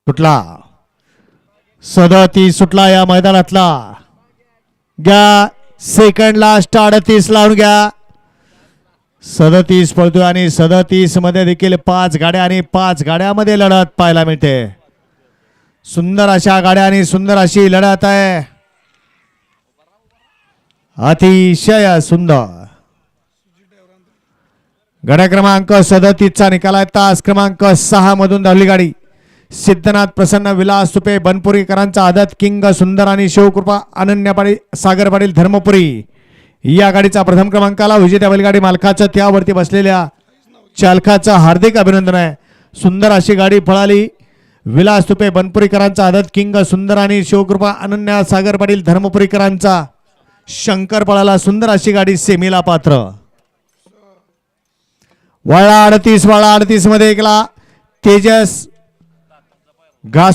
सुटला 37 सुटला या मैदानातला घ्या सेकंड लास्ट 38 लावून घ्या 37 पळतोय आणि 37 मध्ये देखील 5 गाड्या आणि 5 गाड्यामध्ये लढत पाहायला मिळते सुंदर अशा गाड्या आणि सुंदर अशी लढत आहे अतिशय सुंदर गाड्या क्रमांक 37 चा निकाल आहे तास क्रमांक 6 मधून धावली गाडी सिद्धनाथ प्रसन्न विलास सुपे बनपुरीकरांचा आदत किंग सुंदर आणि शिवकृपा अनन्या पाटील सागर पाटील धर्मपुरी या गाडीचा प्रथम क्रमांकाला विजेत्या बैलगाडी मालकाचं त्यावरती बसलेल्या चालकाचं हार्दिक अभिनंदन आहे सुंदर अशी गाडी पळाली विलास तुपे बनपुरीकरांचा आदत किंग सुंदर आणि शिवकृपा अनन्या सागर पाटील धर्मपुरीकरांचा शंकर पळाला सुंदर अशी गाडी सेमीला पात्र वाळा 38 मध्ये एकला तेजस घास